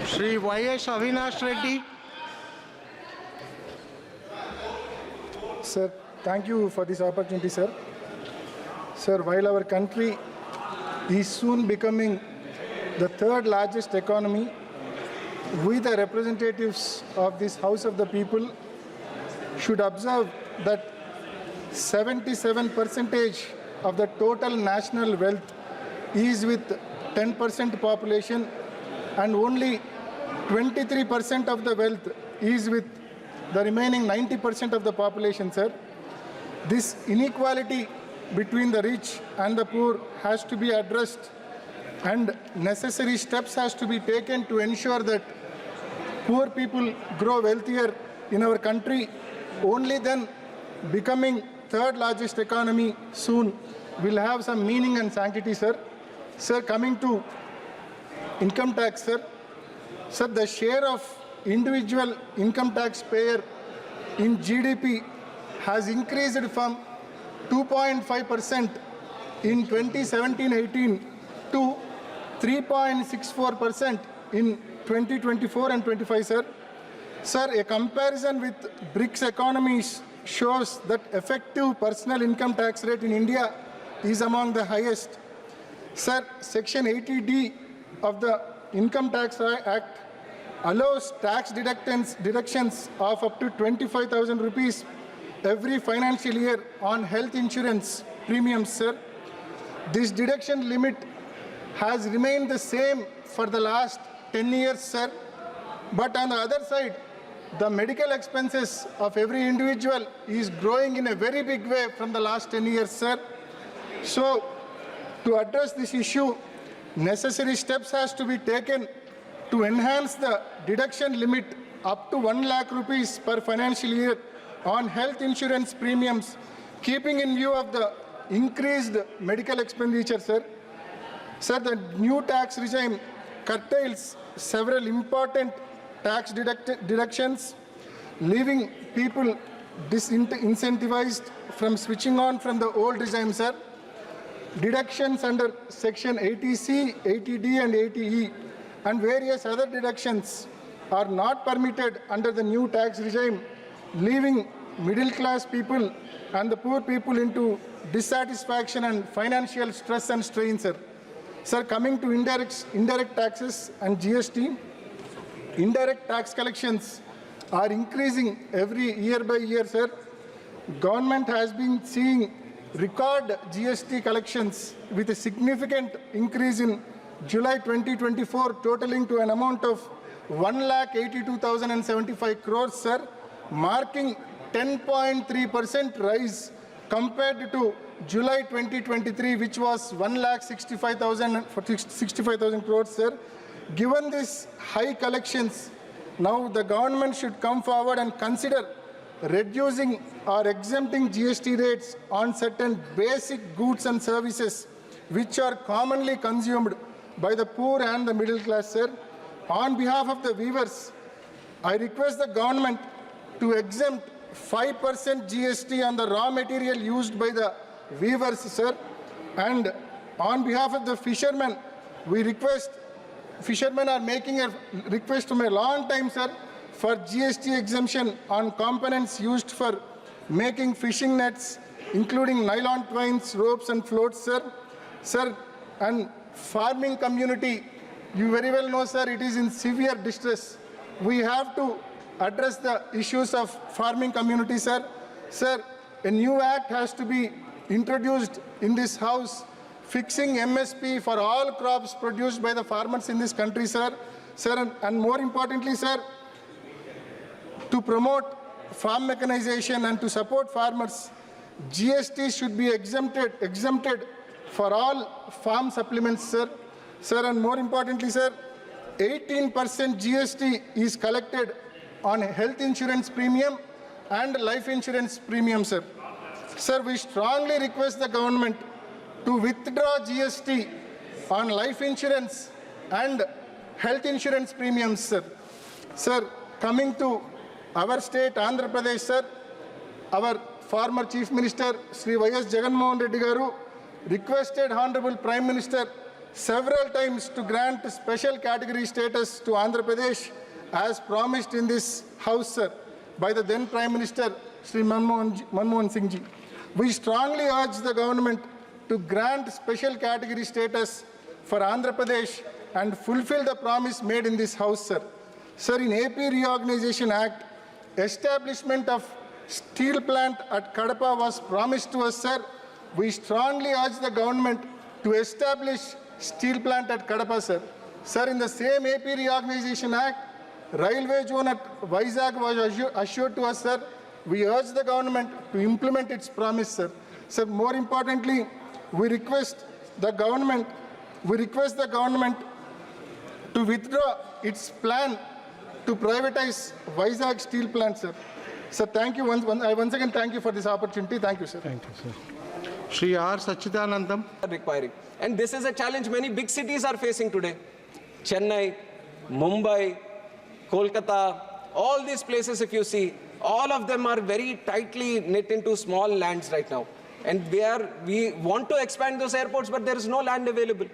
Shri Y.S. Avinash Reddy. Sir, thank you for this opportunity, sir. Sir, while our country is soon becoming the third largest economy, we, the representatives of this House of the People, should observe that 77% of the total national wealth is with 10% population, and only 23% of the wealth is with the remaining 90% of the population, sir. This inequality between the rich and the poor has to be addressed, and necessary steps has to be taken to ensure that poor people grow wealthier in our country. Only then becoming third largest economy soon will have some meaning and sanctity, sir. Sir, coming to income tax, sir. Sir, the share of individual income tax payer in GDP has increased from 2.5% in 2017-18 to 3.64% in 2024 and 25, sir. Sir, a comparison with BRICS economies shows that effective personal income tax rate in India is among the highest. Sir, Section 80D of the Income Tax Act allows tax deductions of up to 25,000 rupees every financial year on health insurance premiums, sir. This deduction limit has remained the same for the last 10 years, sir. But on the other side, the medical expenses of every individual is growing in a very big way from the last 10 years, sir. So, to address this issue, necessary steps has to be taken to enhance the deduction limit up to 1 lakh rupees per financial year on health insurance premiums, keeping in view of the increased medical expenditure, sir. Sir, the new tax regime curtails several important tax deductions, leaving people disincentivized from switching on from the old regime, sir. Deductions under Section 80C, 80D and 80E and various other deductions are not permitted under the new tax regime, leaving middle class people and the poor people into dissatisfaction and financial stress and strain, sir. Sir, coming to indirect taxes and GST, indirect tax collections are increasing every year by year, sir. Government has been seeing record GST collections with a significant increase in July 2024, totaling to an amount of 1,82,075 crores, sir, marking 10.3% rise compared to July 2023, which was 1,65,000 crores, sir. Given this high collections, now the government should come forward and consider reducing or exempting GST rates on certain basic goods and services which are commonly consumed by the poor and the middle class, sir. On behalf of the weavers, I request the government to exempt 5% GST on the raw material used by the weavers, sir. And on behalf of the fishermen, fishermen are making a request from a long time, sir, for GST exemption on components used for making fishing nets, including nylon twines, ropes and floats, sir. Sir, and farming community, you very well know, sir, it is in severe distress. We have to address the issues of farming community, sir. Sir, a new act has to be introduced in this house, fixing MSP for all crops produced by the farmers in this country, sir. Sir, and more importantly, sir, to promote farm mechanization and to support farmers, GST should be exempted for all farm supplements, sir. Sir, and more importantly, sir, 18% GST is collected on health insurance premium and life insurance premium, sir. Sir, we strongly request the government to withdraw GST on life insurance and health insurance premiums, sir. Sir, coming to our state, Andhra Pradesh, sir, our former Chief Minister, Shri Y.S. Jagannath Reddy Garu, requested Honorable Prime Minister several times to grant special category status to Andhra Pradesh as promised in this House, sir, by the then Prime Minister, Sri Manmohan Singh ji. We strongly urge the government to grant special category status for Andhra Pradesh and fulfill the promise made in this House, sir. Sir, in AP Reorganization Act, establishment of steel plant at Kadapa was promised to us, sir. We strongly urge the government to establish steel plant at Kadapa, sir. Sir, in the same AP Reorganization Act, railway zone at Vizag was assured to us, sir. We urge the government to implement its promise, sir. Sir, more importantly, we request the government to withdraw its plan to privatize Vizag steel plant, sir. Sir, thank you. Once again, thank you for this opportunity. Thank you, sir. Thank you, sir. Shri R. Sachidanandam. Requiring. And this is a challenge many big cities are facing today. Chennai, Mumbai, Kolkata, all these places, if you see, all of them are very tightly knit into small lands right now. And we want to expand those airports, but there is no land available.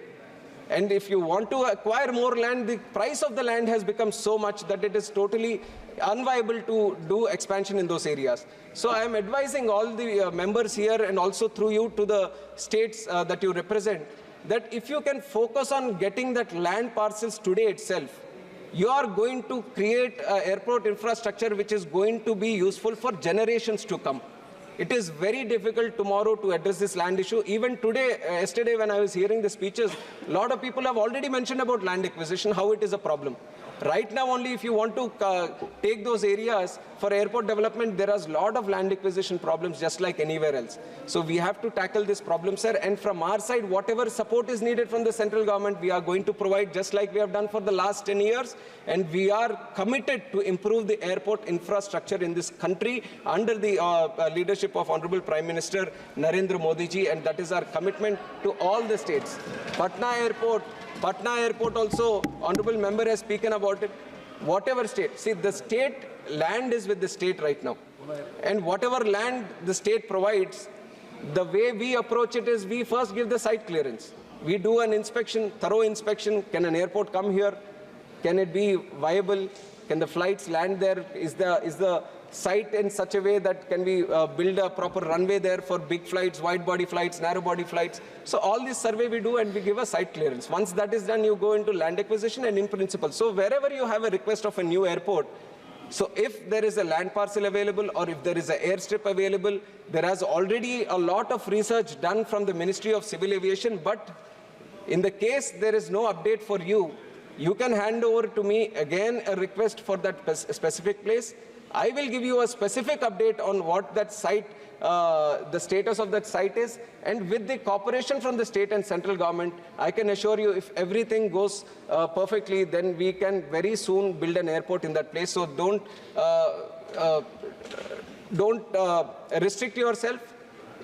And if you want to acquire more land, the price of the land has become so much that it is totally unviable to do expansion in those areas. So I am advising all the members here and also through you to the states that you represent, that if you can focus on getting that land parcels today itself, you are going to create airport infrastructure which is going to be useful for generations to come. It is very difficult tomorrow to address this land issue. Even today, yesterday when I was hearing the speeches, a lot of people have already mentioned about land acquisition, how it is a problem. Right now only if you want to take those areas for airport development, there is a lot of land acquisition problems just like anywhere else. So we have to tackle this problem, sir. And from our side, whatever support is needed from the central government, we are going to provide just like we have done for the last 10 years. And we are committed to improve the airport infrastructure in this country under the leadership of Honorable Prime Minister Narendra Modi ji. And that is our commitment to all the states. Patna Airport also, Honorable Member has spoken about it. Whatever state, see the state land is with the state right now. And whatever land the state provides, the way we approach it is we first give the site clearance. We do an inspection, thorough inspection. Can an airport come here? Can it be viable? Can the flights land there? Is the site in such a way that can we build a proper runway there for big flights, wide body flights, narrow body flights? So all this survey we do and we give a site clearance. Once that is done, you go into land acquisition and in principle. So wherever you have a request of a new airport, so if there is a land parcel available or if there is an airstrip available, there has already a lot of research done from the Ministry of Civil Aviation. But in the case there is no update for you, you can hand over to me again a request for that specific place. I will give you a specific update on what that site, the status of that site is, and with the cooperation from the state and central government, I can assure you if everything goes perfectly, then we can very soon build an airport in that place. So don't restrict yourself.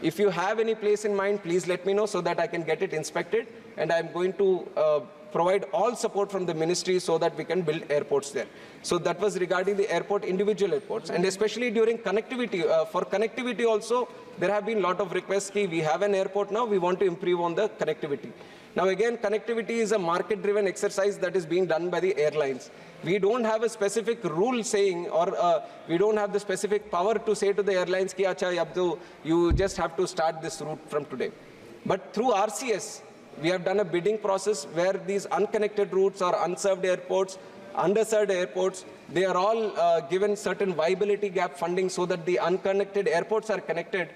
If you have any place in mind, please let me know so that I can get it inspected, and I'm going to provide all support from the ministry so that we can build airports there. So that was regarding the airport, individual airports, and especially during connectivity. For connectivity also, there have been a lot of requests. We have an airport now, we want to improve on the connectivity. Now again, connectivity is a market-driven exercise that is being done by the airlines. We don't have a specific rule saying, or we don't have the specific power to say to the airlines, ki, acha, you just have to start this route from today. But through RCS, we have done a bidding process where these unconnected routes or unserved airports, underserved airports, they are all given certain viability gap funding so that the unconnected airports are connected.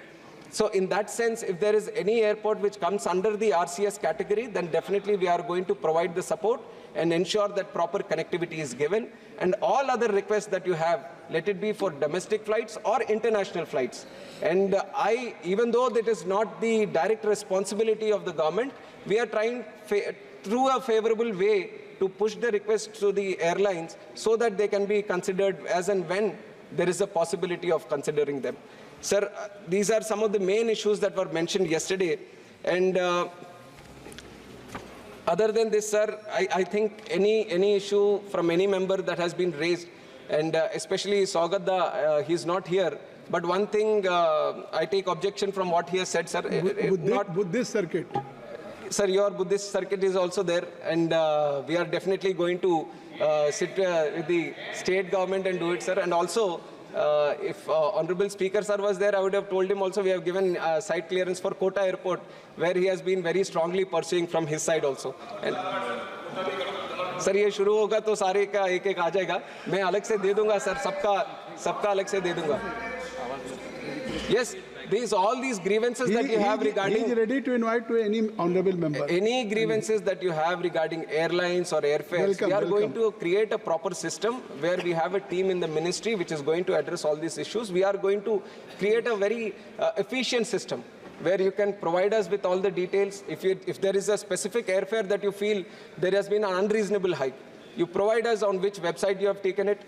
So in that sense, if there is any airport which comes under the RCS category, then definitely we are going to provide the support and ensure that proper connectivity is given. And all other requests that you have, let it be for domestic flights or international flights. And even though that is not the direct responsibility of the government, we are trying through a favorable way to push the request to the airlines so that they can be considered as and when there is a possibility of considering them. Sir, these are some of the main issues that were mentioned yesterday. And other than this, sir, I think any issue from any member that has been raised, and especially Saugadda, he's not here. But one thing, I take objection from what he has said, sir. Buddhist circuit. Sir, your Buddhist circuit is also there, and we are definitely going to sit with the state government and do it, sir. And also, if Honorable Speaker sir was there, I would have told him also we have given site clearance for Kota Airport, where he has been very strongly pursuing from his side also. And, sir ये शुरू होगा तो सारे का एक एक आ जाएगा, मैं अलग से दे दूंगा सर, सबका अलग से दे दूंगा. Yes, all these grievances that you have regarding. He is ready to invite to any honorable member. Any grievances that you have regarding airlines or airfares, we are going to create a proper system where we have a team in the ministry which is going to address all these issues. We are going to create a very efficient system where you can provide us with all the details. If there is a specific airfare that you feel there has been an unreasonable hike, you provide us on which website you have taken it,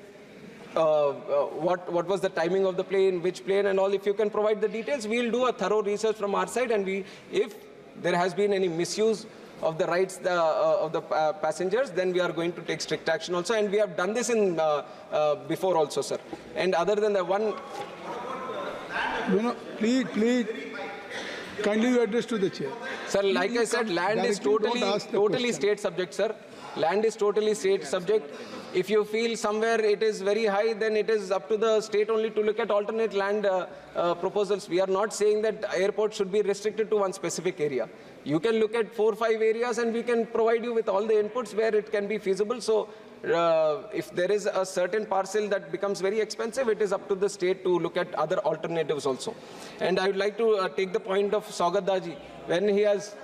what was the timing of the plane, which plane and all. If you can provide the details, we'll do a thorough research from our side, and if there has been any misuse of the rights of the passengers, then we are going to take strict action also, and we have done this in before also, sir. And other than that one... No, please, kindly you address to the chair. Sir, like I said, land is totally state subject, sir. Land is totally state subject. If you feel somewhere it is very high, then it is up to the state only to look at alternate land proposals. We are not saying that airport should be restricted to one specific area. You can look at 4 or 5 areas and we can provide you with all the inputs where it can be feasible. So if there is a certain parcel that becomes very expensive, it is up to the state to look at other alternatives also. And I would like to take the point of Saugat Daji when he has...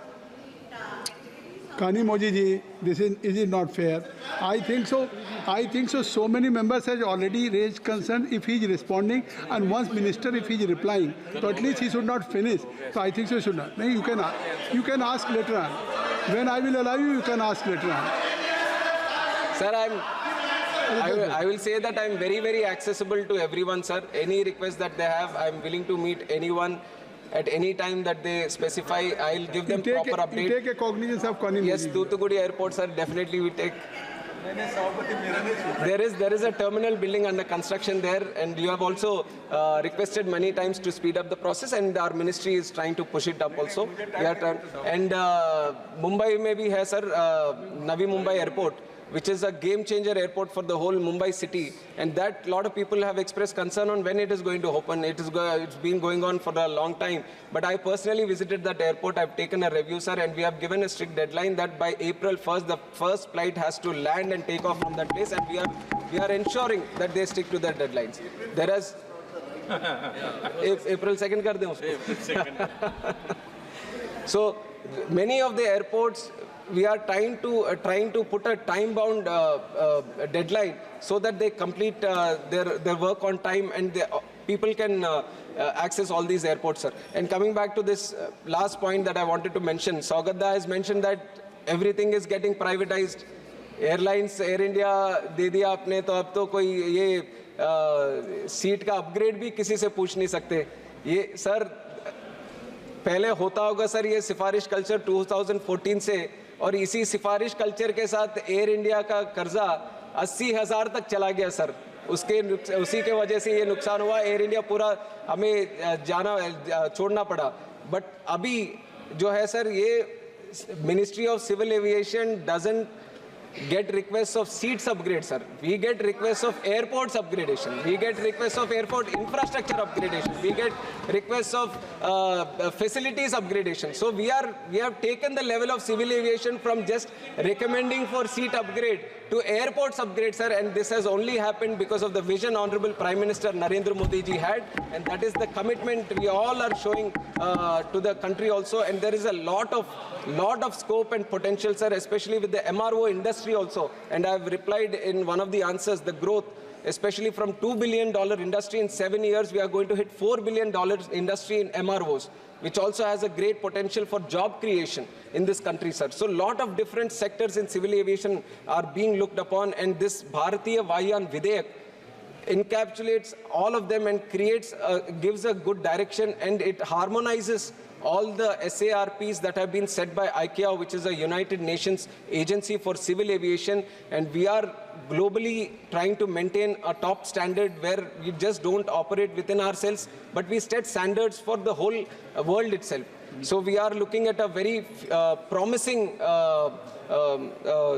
Kani Moji ji, is it not fair? I think so. So many members have already raised concern if he is responding, and once minister if he is replying, so at least he should not finish. So I think so should not. No, you can ask later on. When I will allow you, you can ask later on. Sir, I will say that I am very, very accessible to everyone, sir. Any request that they have, I am willing to meet anyone. At any time that they specify, I'll give them proper update. You take a cognizance of Kani. Yes, Thoothukudi Airport, sir, definitely we take. There is a terminal building under construction there, and you have also requested many times to speed up the process, and our ministry is trying to push it up also. We are trying, and Mumbai may be hai, sir, Navi Mumbai Airport, which is a game-changer airport for the whole Mumbai city, and that lot of people have expressed concern on when it is going to open. It's been going on for a long time, but I personally visited that airport. I've taken a review, sir, and we have given a strict deadline that by April 1st, the first flight has to land and take off from that place, and we are ensuring that they stick to their deadlines. There is... April 2nd kar dein usko. So, many of the airports, we are trying to put a time-bound deadline so that they complete their work on time, and people can access all these airports, sir. And coming back to this last point that I wanted to mention, Saugadda has mentioned that everything is getting privatized. Airlines, Air India दे दिया आपने, तो अब तो कोई ये seat का upgrade भी किसी से पूछ नहीं सकते. ये सर पहले होता होगा सर ये सिफारिश कल्चर 2014 से, और इसी सिफारिश कल्चर के साथ एयर इंडिया का कर्जा 80,000 तक चला गया सर. उसी के वजह से ये नुकसान हुआ. एयर इंडिया पूरा हमें छोड़ना पड़ा. बट अभी जो है सर, ये ministry of civil aviation doesn't get requests of seats upgrade, sir. We get requests of airports upgradation. We get requests of airport infrastructure upgradation. We get requests of facilities upgradation. So we have taken the level of civil aviation from just recommending for seat upgrade to airports upgrade, sir. And this has only happened because of the vision Honorable Prime Minister Narendra Modi ji had, and that is the commitment we all are showing to the country also. And there is a lot of scope and potential, sir, especially with the MRO industry also. And I have replied in one of the answers, the growth, especially from $2 billion industry in 7 years, we are going to hit $4 billion industry in MROs, which also has a great potential for job creation in this country, sir. So a lot of different sectors in civil aviation are being looked upon, and this Bharatiya Vayan Videyak encapsulates all of them and gives a good direction, and it harmonizes all the SARPs that have been set by ICAO, which is a United Nations agency for civil aviation. And we are globally trying to maintain a top standard where we just don't operate within ourselves, but we set standards for the whole world itself. So we are looking at a very promising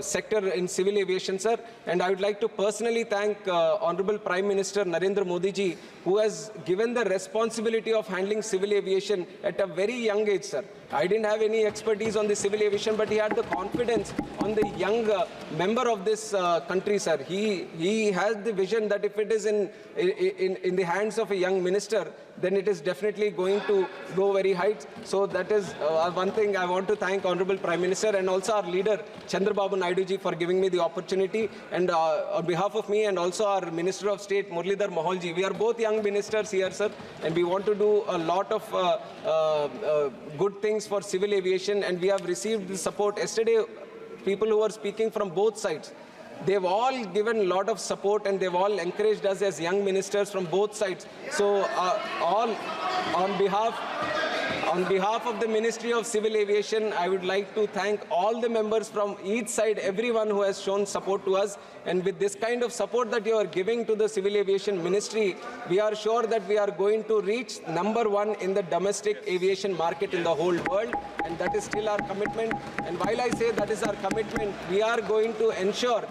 sector in civil aviation, sir. And I would like to personally thank Honorable Prime Minister Narendra Modi ji, who has given the responsibility of handling civil aviation at a very young age, sir. I didn't have any expertise on the civil aviation, but he had the confidence on the young member of this country, sir. He has the vision that if it is in the hands of a young minister, then it is definitely going to go very heights. So that is one thing I want to thank Honorable Prime Minister and also our leader, chandrababu Naidu ji, for giving me the opportunity. And on behalf of me and also our Minister of State, Muralidhar Mohol ji, we are both young ministers here, sir, and we want to do a lot of good things for civil aviation, and we have received the support. Yesterday, people who were speaking from both sides, they've all given a lot of support and they've all encouraged us as young ministers from both sides. So all on behalf of the Ministry of Civil Aviation, I would like to thank all the members from each side, everyone who has shown support to us. And with this kind of support that you are giving to the Civil Aviation Ministry, we are sure that we are going to reach #1 in the domestic aviation market in the whole world. And that is still our commitment. And while I say that is our commitment, we are going to ensure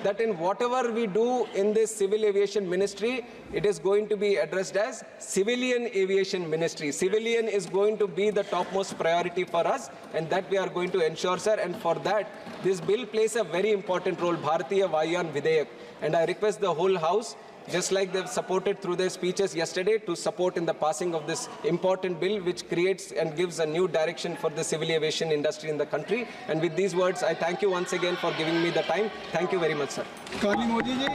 that in whatever we do in this civil aviation ministry, it is going to be addressed as civilian aviation ministry. Civilian is going to be the topmost priority for us, and that we are going to ensure, sir. And for that, this bill plays a very important role, Bharatiya Vayuyan Videyak. And I request the whole House, just like they've supported through their speeches yesterday, to support in the passing of this important bill, which creates and gives a new direction for the civil aviation industry in the country. And with these words, I thank you once again for giving me the time. Thank you very much, sir. Kani Modi ji.